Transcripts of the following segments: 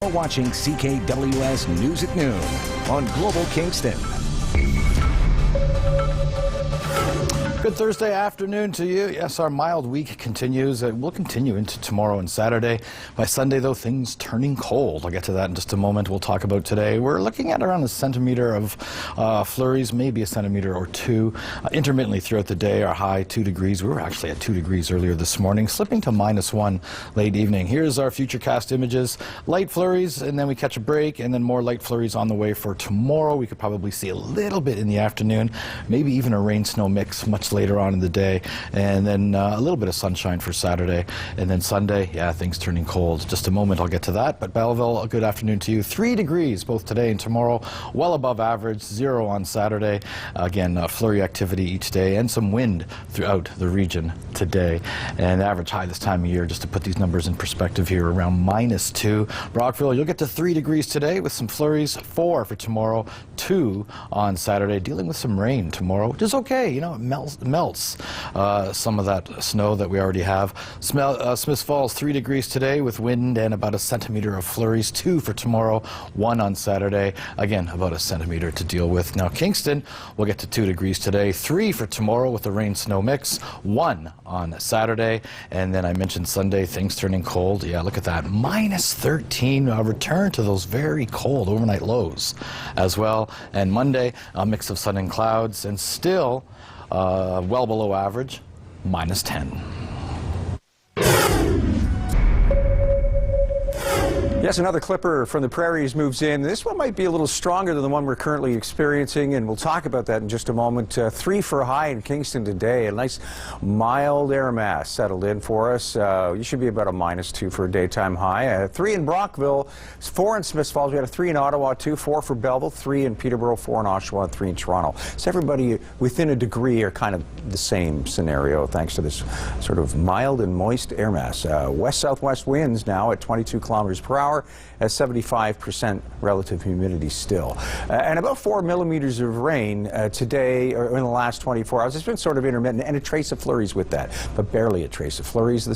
You're watching CKWS News at Noon on Global Kingston. Good Thursday afternoon to you. Yes, our mild week continues. It will continue into tomorrow and Saturday. By Sunday, though, things turning cold. I'll get to that in just a moment. We'll talk about today. We're looking at around a centimeter of flurries, maybe a centimeter or two, intermittently throughout the day. Our high 2 degrees. We were actually at 2 degrees earlier this morning, slipping to -1 late evening. Here's our futurecast images. Light flurries, and then we catch a break, and then more light flurries on the way for tomorrow. We could probably see a little bit in the afternoon, maybe even a rain-snow mix much later on in the day, and then a little bit of sunshine for Saturday, and then Sunday, yeah, things turning cold. Just a moment, I'll get to that. But Belleville, a good afternoon to you. 3 degrees both today and tomorrow, well above average, 0 on Saturday. Again, flurry activity each day and some wind throughout the region today. And average high this time of year, just to put these numbers in perspective here, around -2. Brockville, you'll get to 3 degrees today with some flurries, 4 for tomorrow, 2 on Saturday, dealing with some rain tomorrow, which is okay. You know, it melts some of that snow that we already have. Smiths Falls, 3 degrees today with wind and about a centimeter of flurries, 2 for tomorrow, 1 on Saturday. Again, about a centimeter to deal with. Now, Kingston will get to 2 degrees today, 3 for tomorrow with a rain-snow mix, 1 on Saturday. And then I mentioned Sunday, things turning cold. Yeah, look at that, -13, return to those very cold overnight lows as well. And Monday, a mix of sun and clouds, and still well below average, -10. Yes, another clipper from the prairies moves in. This one might be a little stronger than the one we're currently experiencing, and we'll talk about that in just a moment. 3 for a high in Kingston today. A nice mild air mass settled in for us. You should be about a -2 for a daytime high. 3 in Brockville, 4 in Smiths Falls. We had a 3 in Ottawa, 2, 4 for Belleville, 3 in Peterborough, 4 in Oshawa, and 3 in Toronto. So everybody within a degree are kind of the same scenario thanks to this sort of mild and moist air mass. West-southwest winds now at 22 kilometers per hour. At 75% relative humidity still. And about 4 millimeters of rain today, or in the last 24 hours. It's been sort of intermittent, and a trace of flurries with that, but barely a trace of flurries.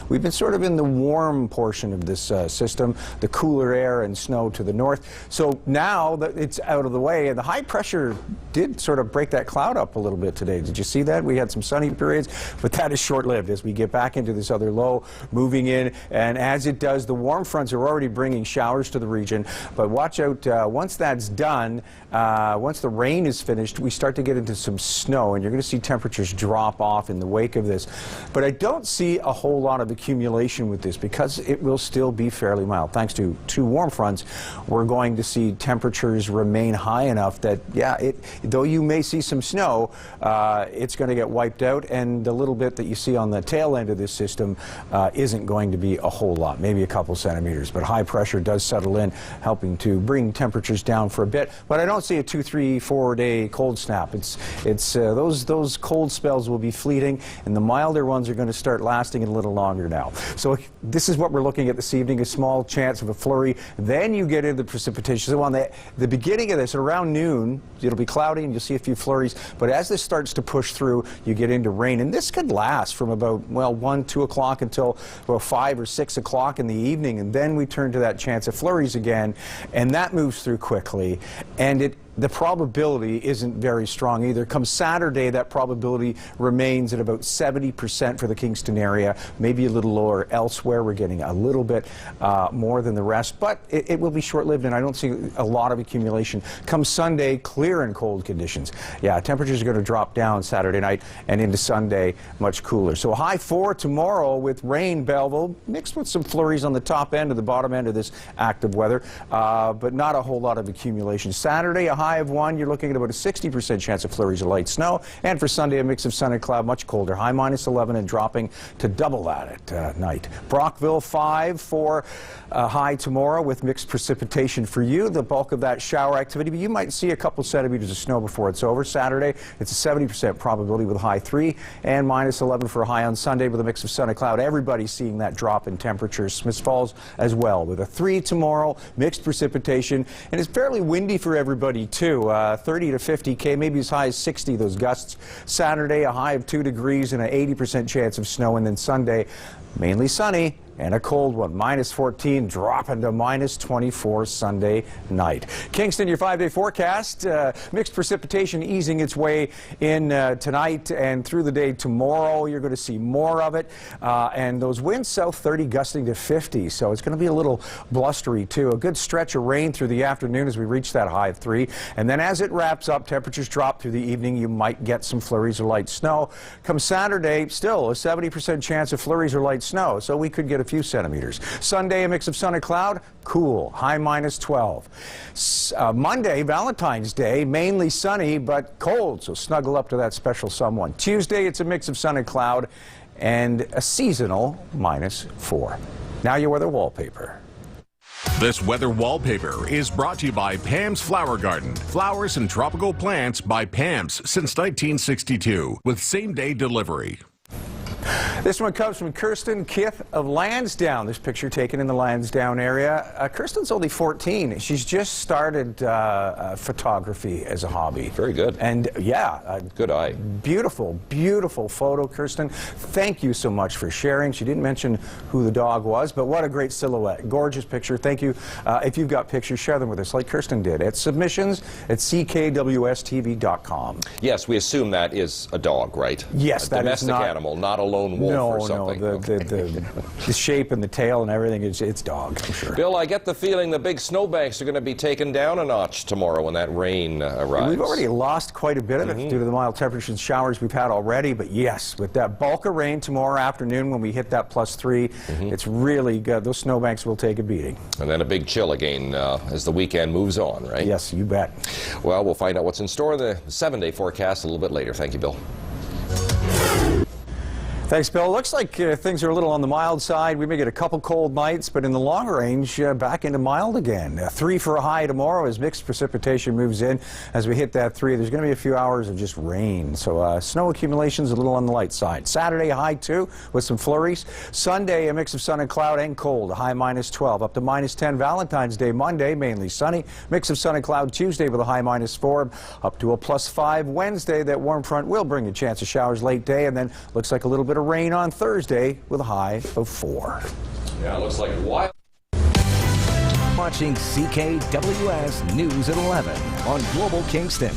We've been sort of in the warm portion of this system, the cooler air and snow to the north. So now that it's out of the way, and the high pressure did sort of break that cloud up a little bit today. Did you see that? We had some sunny periods, but that is short-lived as we get back into this other low moving in, and as it does, the warm fronts are already bringing showers to the region, but watch out, once that's done, once the rain is finished, we start to get into some snow, and you're going to see temperatures drop off in the wake of this. But I don't see a whole lot of accumulation with this because it will still be fairly mild. Thanks to 2 warm fronts, we're going to see temperatures remain high enough that, yeah, though you may see some snow, it's going to get wiped out, and the little bit that you see on the tail end of this system isn't going to be a whole lot, maybe a couple centimeters, but high pressure does settle in, helping to bring temperatures down for a bit. But I don't see a 2, 3, 4 day cold snap. Those cold spells will be fleeting, and the milder ones are going to start lasting a little longer now. So this is what we're looking at this evening, a small chance of a flurry. Then you get into the precipitation. So on the beginning of this, around noon, it'll be cloudy and you'll see a few flurries. But as this starts to push through, you get into rain. And this could last from about, well, 1, 2 o'clock until, well, 5 or 6 o'clock in the evening. And then we turn to that chance of flurries again, and that moves through quickly, and the probability isn't very strong either. Come Saturday, that probability remains at about 70% for the Kingston area, maybe a little lower elsewhere. We're getting a little bit more than the rest, but it will be short-lived, and I don't see a lot of accumulation. Come Sunday, clear and cold conditions. Yeah, temperatures are going to drop down Saturday night, and into Sunday, much cooler. So a high 4 tomorrow with rain, Belleville, mixed with some flurries on the top end or the bottom end of this active weather, but not a whole lot of accumulation. Saturday, a high of 1, you're looking at about a 60% chance of flurries of light snow. And for Sunday, a mix of sun and cloud, much colder. High -11 and dropping to double that at night. Brockville, 5 for a high tomorrow with mixed precipitation for you. The bulk of that shower activity, but you might see a couple centimeters of snow before it's over. Saturday, it's a 70% probability with a high 3, and -11 for a high on Sunday with a mix of sun and cloud. Everybody's seeing that drop in temperatures. Smiths Falls as well with a 3 tomorrow, mixed precipitation, and it's fairly windy for everybody too. 30 to 50 k, maybe as high as 60, those gusts. Saturday, a high of 2 degrees and an 80% chance of snow, and then Sunday, mainly sunny and a cold one. Minus 14, dropping to minus 24 Sunday night. Kingston, your 5-day forecast. Mixed precipitation easing its way in tonight and through the day tomorrow. You're going to see more of it. And those winds south 30 gusting to 50. So it's going to be a little blustery too. A good stretch of rain through the afternoon as we reach that high of 3. And then as it wraps up, temperatures drop through the evening. You might get some flurries or light snow. Come Saturday, still a 70% chance of flurries or light snow. So we could get a few centimeters. Sunday, a mix of sun and cloud. Cool. High minus 12. Monday, Valentine's Day, mainly sunny but cold. So snuggle up to that special someone. Tuesday, it's a mix of sun and cloud and a seasonal minus 4. Now your weather wallpaper. This weather wallpaper is brought to you by Pam's Flower Garden. Flowers and tropical plants by Pam's since 1962 with same-day delivery. This one comes from Kirsten Kith of Lansdowne. This picture taken in the Lansdowne area. Kirsten's only 14. She's just started photography as a hobby. Very good. And yeah. Good eye. Beautiful, beautiful photo, Kirsten. Thank you so much for sharing. She didn't mention who the dog was, but what a great silhouette. Gorgeous picture. Thank you. If you've got pictures, share them with us like Kirsten did at submissions@ckwstv.com. Yes, we assume that is a dog, right? Yes, a domestic animal, not a lone wolf or something. No, the shape and the tail and everything, it's dog, I'm sure. Bill, I get the feeling the big snowbanks are going to be taken down a notch tomorrow when that rain arrives. We've already lost quite a bit of it due to the mild temperatures and showers we've had already, but yes, with that bulk of rain tomorrow afternoon when we hit that +3, it's really good. Those snowbanks will take a beating. And then a big chill again as the weekend moves on, right? Yes, you bet. Well, we'll find out what's in store in the 7-day forecast a little bit later. Thank you, Bill. Thanks, Bill. Looks like things are a little on the mild side. We may get a couple cold nights, but in the long range, back into mild again. 3 for a high tomorrow as mixed precipitation moves in. As we hit that 3, there's going to be a few hours of just rain. So snow accumulations a little on the light side. Saturday, a high 2 with some flurries. Sunday, a mix of sun and cloud and cold. A high minus 12 up to minus 10. Valentine's Day, Monday, mainly sunny. Mix of sun and cloud Tuesday with a high minus 4 up to a +5. Wednesday, that warm front will bring a chance of showers late day, and then looks like a little bit of rain on Thursday with a high of 4. Yeah, it looks like wild. Watching CKWS News at 11 on Global Kingston.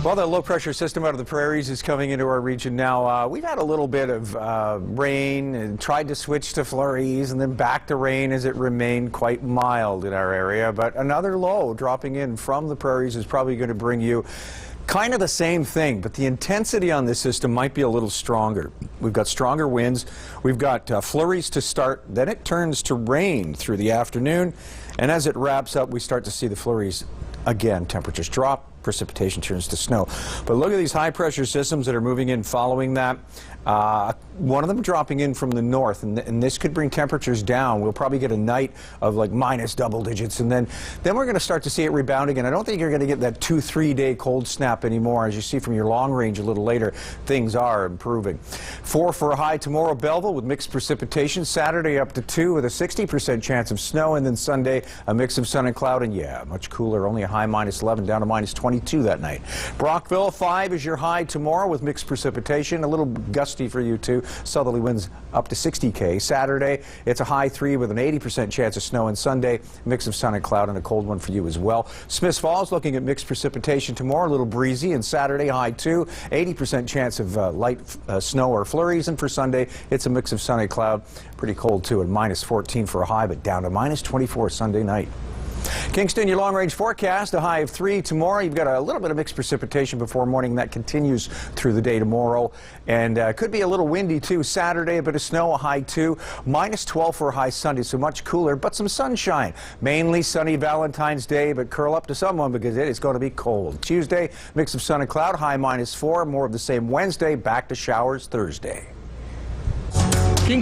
Well, the low-pressure system out of the prairies is coming into our region now. We've had a little bit of rain and tried to switch to flurries and then back to rain as it remained quite mild in our area. But another low dropping in from the prairies is probably going to bring you kind of the same thing, but the intensity on this system might be a little stronger. We've got stronger winds. We've got flurries to start. Then it turns to rain through the afternoon. And as it wraps up, we start to see the flurries again. Temperatures drop. Precipitation turns to snow. But look at these high pressure systems that are moving in following that. One of them dropping in from the north, and this could bring temperatures down. We'll probably get a night of like minus double digits, and then we're going to start to see it rebound again. I don't think you're going to get that 2-3 day cold snap anymore. As you see from your long range a little later, things are improving. 4 for a high tomorrow, Belleville with mixed precipitation. Saturday up to 2 with a 60% chance of snow, and then Sunday a mix of sun and cloud, and yeah, much cooler, only a high minus 11 down to minus 22 that night. Brockville, 5 is your high tomorrow with mixed precipitation, a little gusty for you too. Southerly winds up to 60 km. Saturday, it's a high 3 with an 80% chance of snow, and Sunday, mix of sun and cloud and a cold one for you as well. Smiths Falls looking at mixed precipitation tomorrow, a little breezy, and Saturday, high 2, 80% chance of light snow or flurries, and for Sunday, it's a mix of sun and cloud. Pretty cold too, at minus 14 for a high, but down to minus 24 Sunday night. Kingston, your long-range forecast, a high of 3 tomorrow. You've got a little bit of mixed precipitation before morning. That continues through the day tomorrow. And could be a little windy, too. Saturday, a bit of snow, a high 2. Minus 12 for a high Sunday, so much cooler, but some sunshine. Mainly sunny Valentine's Day, but curl up to someone because it is going to be cold. Tuesday, mix of sun and cloud, high minus 4. More of the same Wednesday, back to showers Thursday. Kingston.